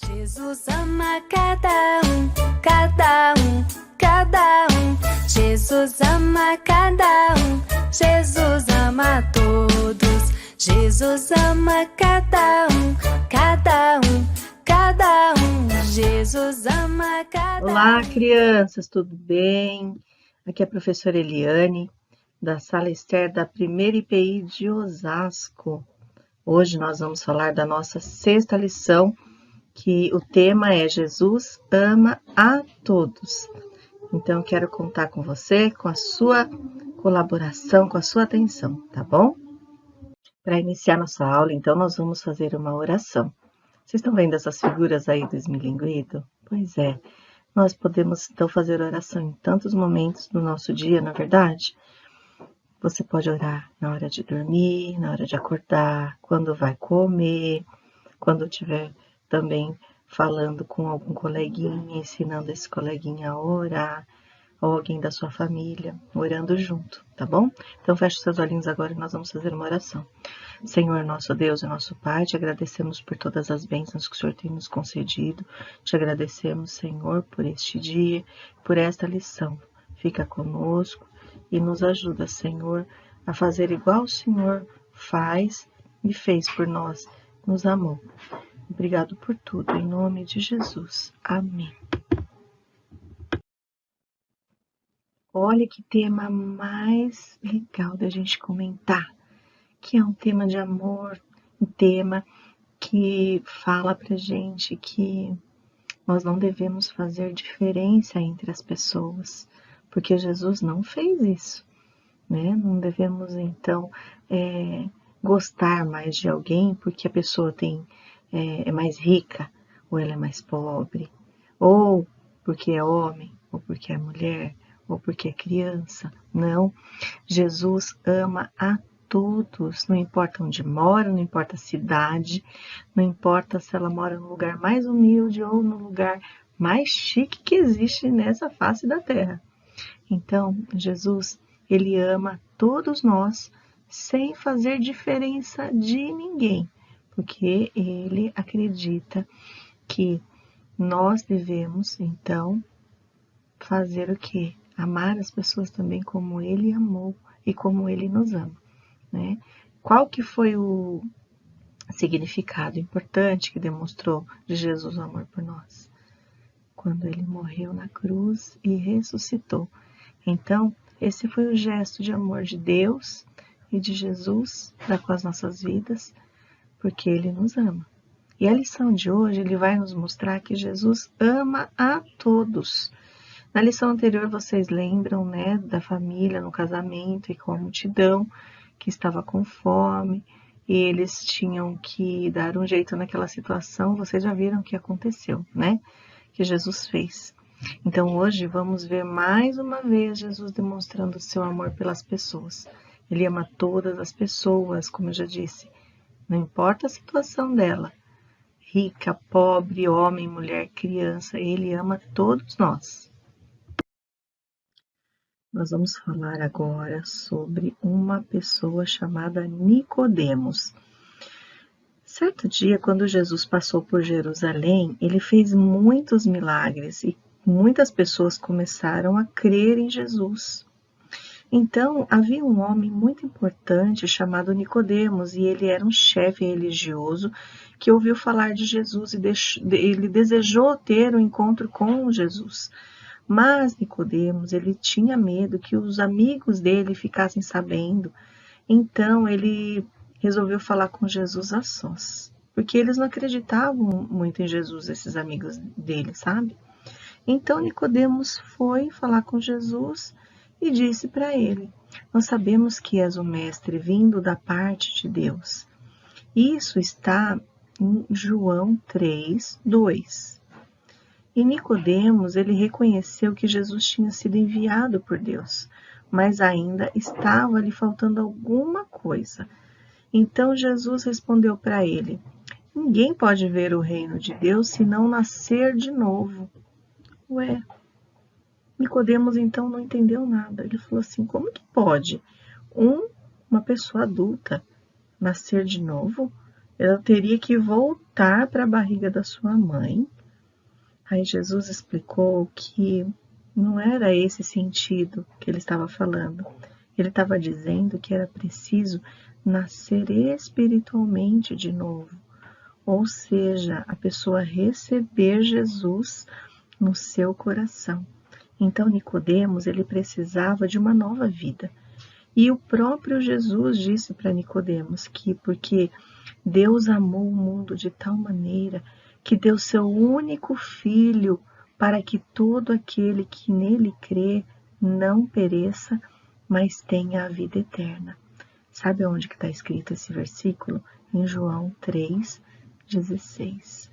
Jesus ama cada cada cada Jesus ama cada Jesus ama todos. Jesus ama cada cada cada Jesus ama cada Olá, crianças, tudo bem? Aqui é a professora Eliane, da Sala Ester da primeira IPI de Osasco. Hoje nós vamos falar da nossa sexta lição, que o tema é Jesus ama a todos. Então, quero contar com você, com a sua colaboração, com a sua atenção, tá bom? Para iniciar nossa aula, então, nós vamos fazer uma oração. Vocês estão vendo essas figuras aí do esmilinguido? Pois é. Nós podemos, então, fazer oração em tantos momentos do nosso dia, na verdade? Você pode orar na hora de dormir, na hora de acordar, quando vai comer, quando estiver também falando com algum coleguinha, ensinando esse coleguinha a orar, ou alguém da sua família, orando junto, tá bom? Então, feche seus olhinhos agora e nós vamos fazer uma oração. Senhor, nosso Deus e nosso Pai, te agradecemos por todas as bênçãos que o Senhor tem nos concedido. Te agradecemos, Senhor, por este dia, por esta lição. Fica conosco e nos ajuda, Senhor, a fazer igual o Senhor faz e fez por nós, nos amou. Obrigado por tudo, em nome de Jesus. Amém. Olha que tema mais legal da gente comentar, que é um tema de amor, um tema que fala pra gente que nós não devemos fazer diferença entre as pessoas, porque Jesus não fez isso, né? Não devemos, então, gostar mais de alguém porque a pessoa é mais rica, ou ela é mais pobre, ou porque é homem, ou porque é mulher, ou porque é criança. Não, Jesus ama a todos, não importa onde mora, não importa a cidade, não importa se ela mora no lugar mais humilde ou no lugar mais chique que existe nessa face da terra. Então, Jesus, ele ama todos nós sem fazer diferença de ninguém, porque ele acredita que nós devemos, então, fazer o quê? Amar as pessoas também como ele amou e como ele nos ama, né? Qual que foi o significado importante que demonstrou de Jesus o amor por nós? Quando ele morreu na cruz e ressuscitou. Então, esse foi o gesto de amor de Deus e de Jesus para com as nossas vidas, porque ele nos ama. E a lição de hoje, ele vai nos mostrar que Jesus ama a todos. Na lição anterior, vocês lembram, né, da família no casamento e com a multidão que estava com fome, e eles tinham que dar um jeito naquela situação. Vocês já viram o que aconteceu, né? Que Jesus fez. Então, hoje, vamos ver mais uma vez Jesus demonstrando o seu amor pelas pessoas. Ele ama todas as pessoas, como eu já disse. Não importa a situação dela. Rica, pobre, homem, mulher, criança. Ele ama todos nós. Nós vamos falar agora sobre uma pessoa chamada Nicodemos. Certo dia, quando Jesus passou por Jerusalém, ele fez muitos milagres e muitas pessoas começaram a crer em Jesus. Então, havia um homem muito importante chamado Nicodemos, e ele era um chefe religioso que ouviu falar de Jesus e ele desejou ter um encontro com Jesus. Mas Nicodemos, ele tinha medo que os amigos dele ficassem sabendo. Então, ele resolveu falar com Jesus a sós, porque eles não acreditavam muito em Jesus, esses amigos dele, sabe? Então, Nicodemos foi falar com Jesus e disse para ele: nós sabemos que és o mestre vindo da parte de Deus. Isso está em João 3:2. E Nicodemos, ele reconheceu que Jesus tinha sido enviado por Deus, mas ainda estava lhe faltando alguma coisa. Então Jesus respondeu para ele: ninguém pode ver o reino de Deus se não nascer de novo. Ué, Nicodemos então não entendeu nada. Ele falou assim: como que pode uma pessoa adulta nascer de novo? ela teria que voltar para a barriga da sua mãe. Aí Jesus explicou que não era esse sentido que ele estava falando. Ele estava dizendo que era preciso nascer espiritualmente de novo, ou seja, a pessoa receber Jesus no seu coração. Então Nicodemos, ele precisava de uma nova vida. E o próprio Jesus disse para Nicodemos que porque Deus amou o mundo de tal maneira que deu seu único filho para que todo aquele que nele crê não pereça, mas tenha a vida eterna. Sabe onde que está escrito esse versículo? Em João 3,16.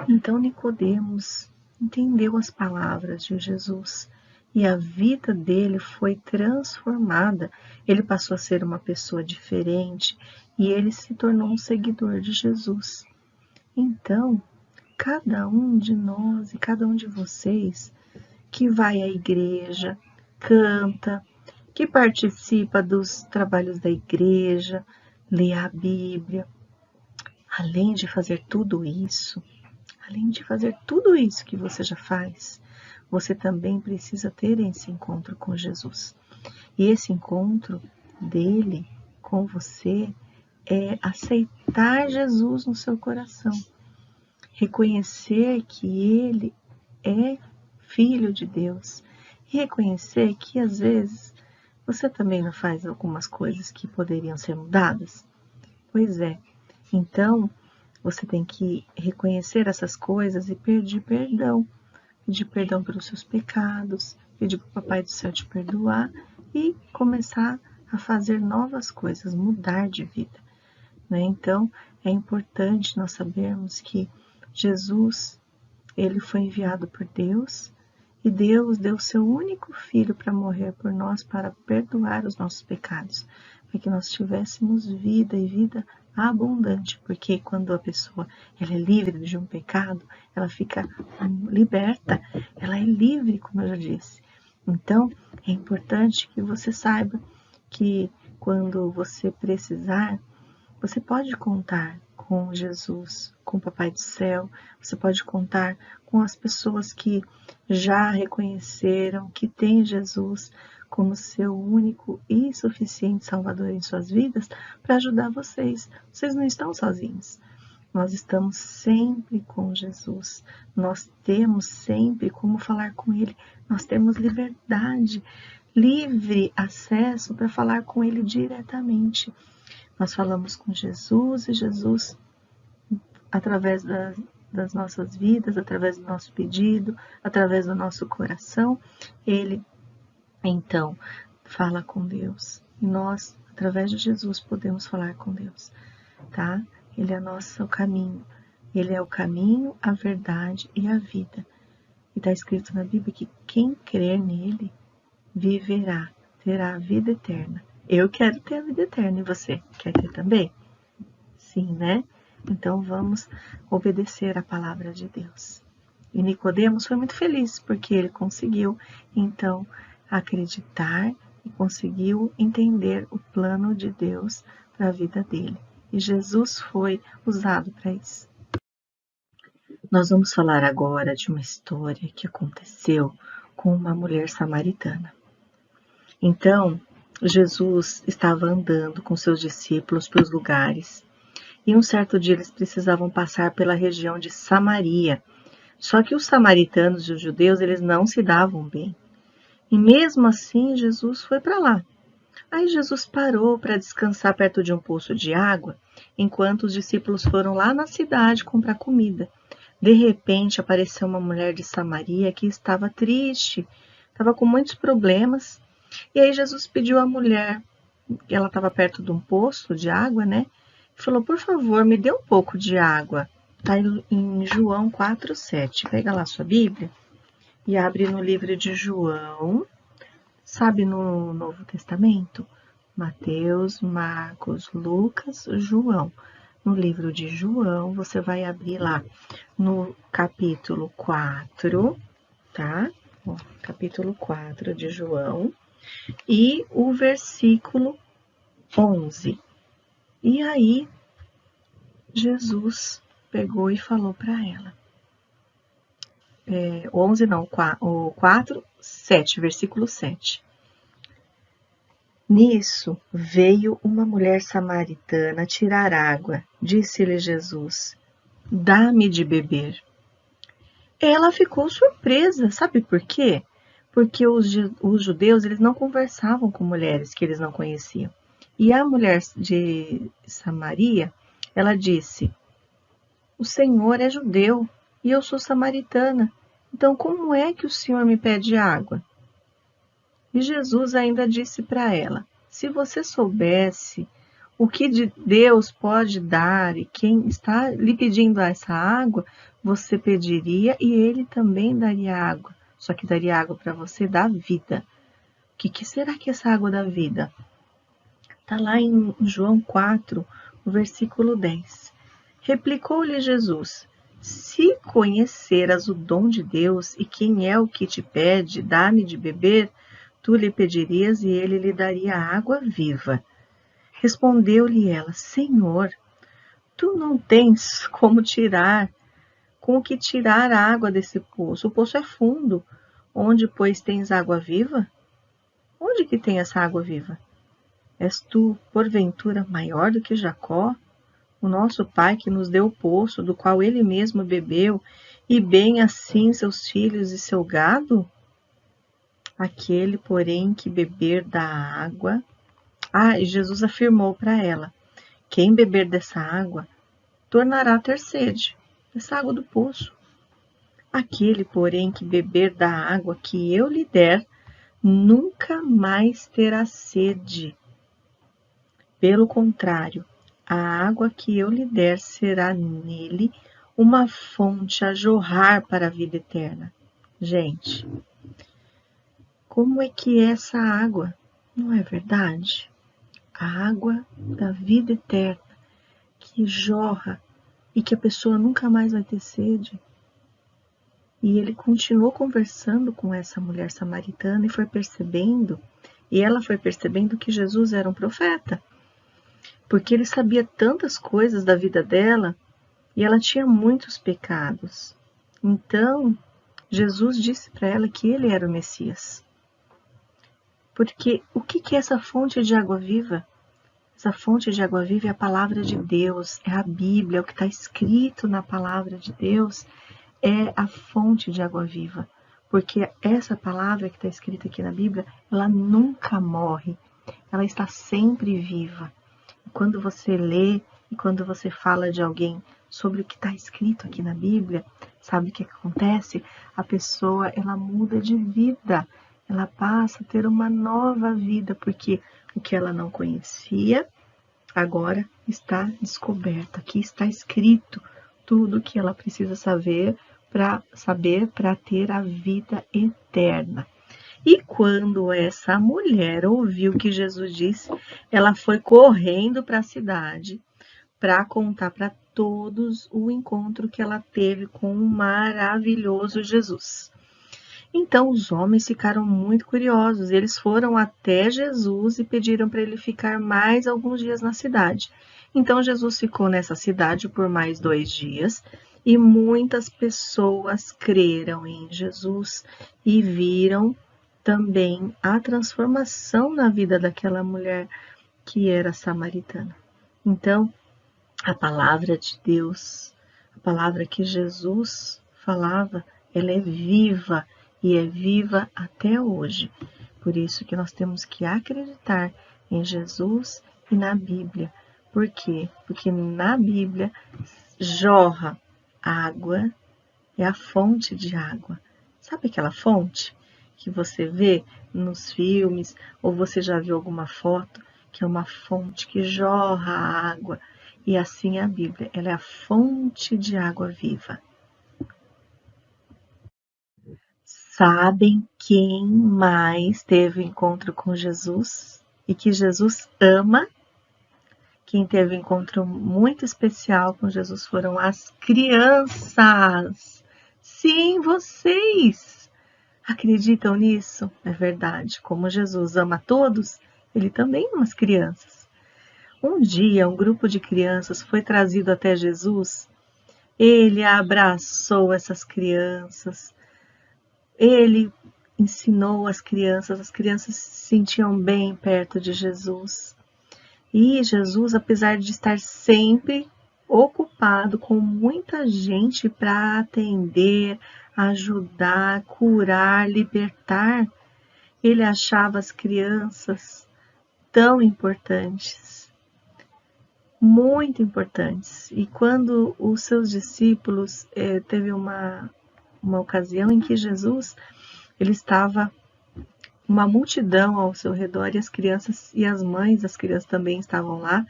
Então Nicodemos entendeu as palavras de Jesus e a vida dele foi transformada. Ele passou a ser uma pessoa diferente e ele se tornou um seguidor de Jesus. Então, cada um de nós e cada um de vocês que vai à igreja, canta, que participa dos trabalhos da igreja, lê a Bíblia, além de fazer tudo isso que você já faz, você também precisa ter esse encontro com Jesus. E esse encontro dele com você é aceitar Jesus no seu coração. Reconhecer que ele é filho de Deus. E reconhecer que às vezes você também não faz algumas coisas que poderiam ser mudadas. Pois é. Então, você tem que reconhecer essas coisas e pedir perdão. Pedir perdão pelos seus pecados, pedir para o Papai do Céu te perdoar e começar a fazer novas coisas, mudar de vida. Né? Então, é importante nós sabermos que Jesus, ele foi enviado por Deus e Deus deu seu único filho para morrer por nós, para perdoar os nossos pecados, para que nós tivéssemos vida e vida abundante, porque quando a pessoa ela é livre de um pecado, ela fica liberta, ela é livre, como eu já disse. Então, é importante que você saiba que quando você precisar, você pode contar com Jesus, com o Papai do Céu, você pode contar com as pessoas que já reconheceram que tem Jesus como seu único e suficiente Salvador em suas vidas para ajudar vocês. Vocês não estão sozinhos. Nós estamos sempre com Jesus. Nós temos sempre como falar com Ele. Nós temos liberdade, livre acesso para falar com Ele diretamente. Nós falamos com Jesus e Jesus, através das nossas vidas, através do nosso pedido, através do nosso coração, Ele então fala com Deus. E nós, através de Jesus, podemos falar com Deus, tá? Ele é o caminho. Ele é o caminho, a verdade e a vida. E está escrito na Bíblia que quem crer nele viverá, terá a vida eterna. Eu quero ter a vida eterna e você quer ter também? Sim, né? Então vamos obedecer a palavra de Deus. E Nicodemos foi muito feliz porque ele conseguiu então acreditar e conseguiu entender o plano de Deus para a vida dele. E Jesus foi usado para isso. Nós vamos falar agora de uma história que aconteceu com uma mulher samaritana. Então, Jesus estava andando com seus discípulos pelos lugares e um certo dia eles precisavam passar pela região de Samaria. Só que os samaritanos e os judeus, eles não se davam bem. E mesmo assim, Jesus foi para lá. Aí Jesus parou para descansar perto de um poço de água, enquanto os discípulos foram lá na cidade comprar comida. De repente, apareceu uma mulher de Samaria que estava triste, estava com muitos problemas. E aí Jesus pediu à mulher, ela estava perto de um poço de água, né? E falou, por favor, me dê um pouco de água. Está em João 4,7. Pega lá a sua Bíblia e abre no livro de João. Sabe, no Novo Testamento? Mateus, Marcos, Lucas, João. No livro de João, você vai abrir lá no capítulo 4, tá? Ó, capítulo 4 de João. E o versículo 11. E aí, Jesus pegou e falou para ela. 11 não, o 4, 7, versículo 7. Nisso veio uma mulher samaritana tirar água. Disse-lhe Jesus: dá-me de beber. Ela ficou surpresa, sabe por quê? Porque os judeus eles não conversavam com mulheres que eles não conheciam. E a mulher de Samaria, ela disse: o Senhor é judeu e eu sou samaritana. Então, como é que o Senhor me pede água? E Jesus ainda disse para ela: se você soubesse o que Deus pode dar e quem está lhe pedindo essa água, você pediria e ele também daria água. Só que daria água para você da vida. O que será que é essa água da vida? Está lá em João 4, no versículo 10. Replicou-lhe Jesus: se conheceras o dom de Deus e quem é o que te pede, dá-me de beber, tu lhe pedirias e ele lhe daria água viva. Respondeu-lhe ela: Senhor, tu não tens com o que tirar a água desse poço. O poço é fundo. Onde, pois, tens água viva? Onde que tem essa água viva? És tu, porventura, maior do que Jacó, o nosso pai que nos deu o poço, do qual ele mesmo bebeu, e bem assim seus filhos e seu gado? Aquele, porém, que beber da água... e Jesus afirmou para ela: quem beber dessa água, tornará a ter sede, essa água do poço. Aquele, porém, que beber da água que eu lhe der, nunca mais terá sede. Pelo contrário, a água que eu lhe der será nele uma fonte a jorrar para a vida eterna. Gente, como é que é essa água? Não é verdade? A água da vida eterna que jorra e que a pessoa nunca mais vai ter sede. E ele continuou conversando com essa mulher samaritana e ela foi percebendo que Jesus era um profeta, porque ele sabia tantas coisas da vida dela e ela tinha muitos pecados. Então, Jesus disse para ela que ele era o Messias. Porque o que é essa fonte de água viva? Essa fonte de água viva é a palavra de Deus, é a Bíblia, é o que está escrito na palavra de Deus, é a fonte de água viva. Porque essa palavra que está escrita aqui na Bíblia, ela nunca morre, ela está sempre viva. E quando você lê e quando você fala de alguém sobre o que está escrito aqui na Bíblia, sabe o que acontece? A pessoa, ela muda de vida, ela passa a ter uma nova vida, porque o que ela não conhecia, agora está descoberto. Aqui está escrito tudo o que ela precisa saber para ter a vida eterna. E quando essa mulher ouviu o que Jesus disse, ela foi correndo para a cidade para contar para todos o encontro que ela teve com o maravilhoso Jesus. Então os homens ficaram muito curiosos, eles foram até Jesus e pediram para ele ficar mais alguns dias na cidade. Então Jesus ficou nessa cidade por mais 2 dias e muitas pessoas creram em Jesus e viram também a transformação na vida daquela mulher que era samaritana. Então, a palavra de Deus, a palavra que Jesus falava, ela é viva e é viva até hoje. Por isso que nós temos que acreditar em Jesus e na Bíblia. Por quê? Porque na Bíblia jorra água, é a fonte de água. Sabe aquela fonte que você vê nos filmes ou você já viu alguma foto, que é uma fonte que jorra água? E assim é a Bíblia, ela é a fonte de água viva. Sabem quem mais teve encontro com Jesus e que Jesus ama? Quem teve um encontro muito especial com Jesus foram as crianças. Sim, vocês! Acreditam nisso? É verdade. Como Jesus ama todos, ele também ama as crianças. Um dia, um grupo de crianças foi trazido até Jesus. Ele abraçou essas crianças. Ele ensinou as crianças se sentiam bem perto de Jesus. E Jesus, apesar de estar sempre ocupado com muita gente para atender, ajudar, curar, libertar, ele achava as crianças tão importantes, muito importantes. E quando os seus discípulos, teve uma ocasião em que Jesus, ele estava uma multidão ao seu redor e as crianças e as mães das crianças também estavam lá.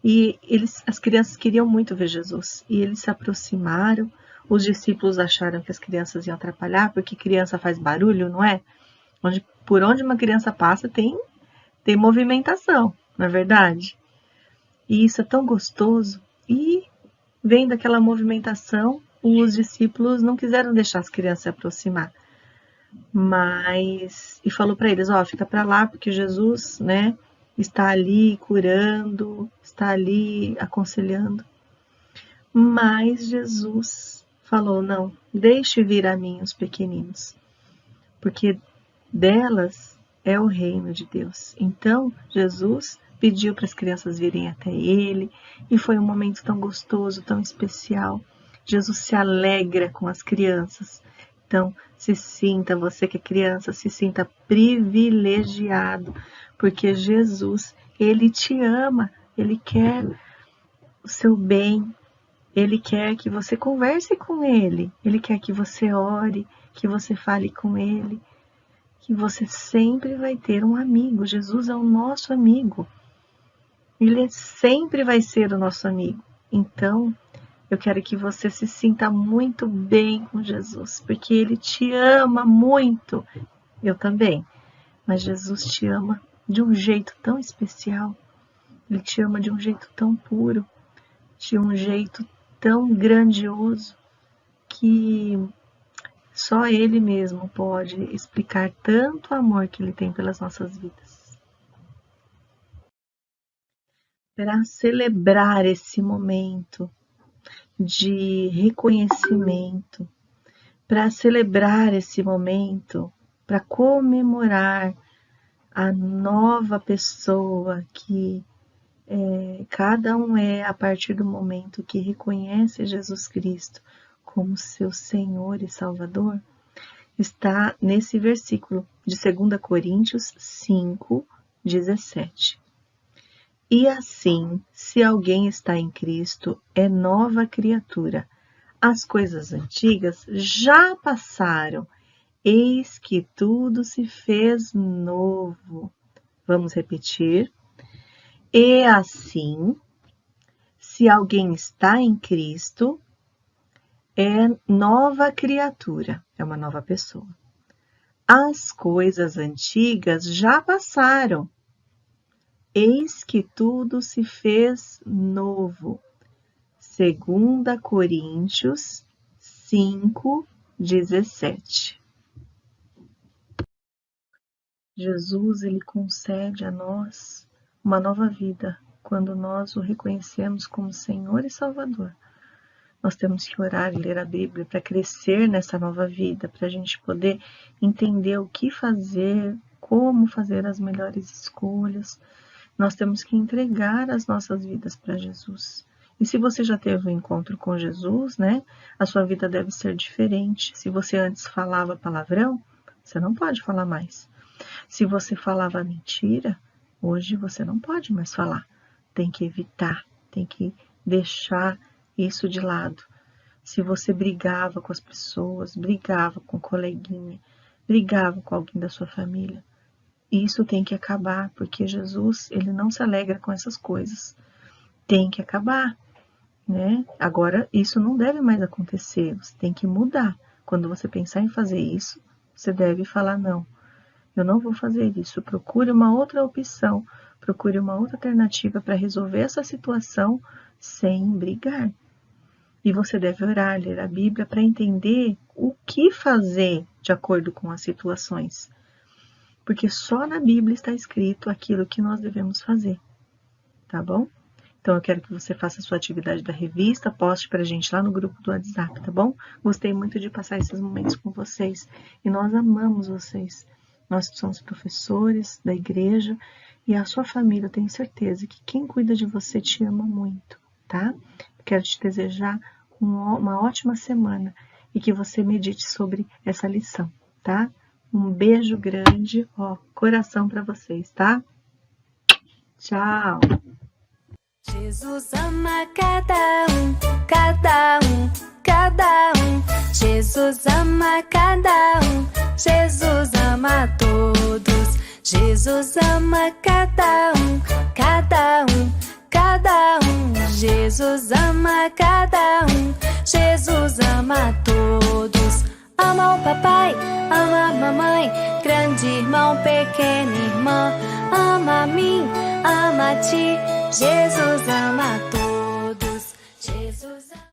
E as crianças queriam muito ver Jesus. E eles se aproximaram. Os discípulos acharam que as crianças iam atrapalhar, porque criança faz barulho, não é? Por onde uma criança passa tem movimentação, não é verdade? E isso é tão gostoso. E vendo aquela movimentação, os discípulos não quiseram deixar as crianças se aproximar. E falou para eles, fica para lá, porque Jesus, né, está ali curando, está ali aconselhando. Mas Jesus falou, não, deixe vir a mim os pequeninos, porque delas é o reino de Deus. Então, Jesus pediu para as crianças virem até ele, e foi um momento tão gostoso, tão especial. Jesus se alegra com as crianças. Então, você que é criança, se sinta privilegiado, porque Jesus, ele te ama, ele quer o seu bem, ele quer que você converse com ele, ele quer que você ore, que você fale com ele, que você sempre vai ter um amigo. Jesus é o nosso amigo, ele sempre vai ser o nosso amigo. Então, eu quero que você se sinta muito bem com Jesus, porque ele te ama muito. Eu também. Mas Jesus te ama de um jeito tão especial. Ele te ama de um jeito tão puro, de um jeito tão grandioso, que só ele mesmo pode explicar tanto amor que ele tem pelas nossas vidas. Para celebrar esse momento de reconhecimento, para celebrar esse momento, para comemorar a nova pessoa que cada um é a partir do momento que reconhece Jesus Cristo como seu Senhor e Salvador, está nesse versículo de 2 Coríntios 5, 17. E assim, se alguém está em Cristo, é nova criatura. As coisas antigas já passaram, eis que tudo se fez novo. Vamos repetir. E assim, se alguém está em Cristo, é nova criatura, é uma nova pessoa. As coisas antigas já passaram, eis que tudo se fez novo. 2 Coríntios 5, 17. Jesus, ele concede a nós uma nova vida quando nós o reconhecemos como Senhor e Salvador. Nós temos que orar e ler a Bíblia para crescer nessa nova vida, para a gente poder entender o que fazer, como fazer as melhores escolhas. Nós temos que entregar as nossas vidas para Jesus. E se você já teve um encontro com Jesus, né, a sua vida deve ser diferente. Se você antes falava palavrão, você não pode falar mais. Se você falava mentira, hoje você não pode mais falar. Tem que evitar, tem que deixar isso de lado. Se você brigava com as pessoas, brigava com o coleguinha, brigava com alguém da sua família, isso tem que acabar, porque Jesus, ele não se alegra com essas coisas. Tem que acabar, né? Agora, isso não deve mais acontecer, você tem que mudar. Quando você pensar em fazer isso, você deve falar, não, eu não vou fazer isso. Procure uma outra opção, procure uma outra alternativa para resolver essa situação sem brigar. E você deve orar, ler a Bíblia para entender o que fazer de acordo com as situações. Porque só na Bíblia está escrito aquilo que nós devemos fazer. tá bom? Então, eu quero que você faça a sua atividade da revista, poste pra gente lá no grupo do WhatsApp, tá bom? Gostei muito de passar esses momentos com vocês e nós amamos vocês. Nós somos professores da igreja e a sua família, eu tenho certeza que quem cuida de você te ama muito, tá? Quero te desejar uma ótima semana e que você medite sobre essa lição, tá? Um beijo grande, ó, coração para vocês, tá? Tchau! Jesus ama cada cada cada Jesus ama cada Jesus ama todos. Jesus ama cada cada cada Jesus ama cada Jesus ama todos. Ama o papai, ama a mamãe, grande irmão, pequena irmã. Ama a mim, ama a ti, Jesus ama a todos.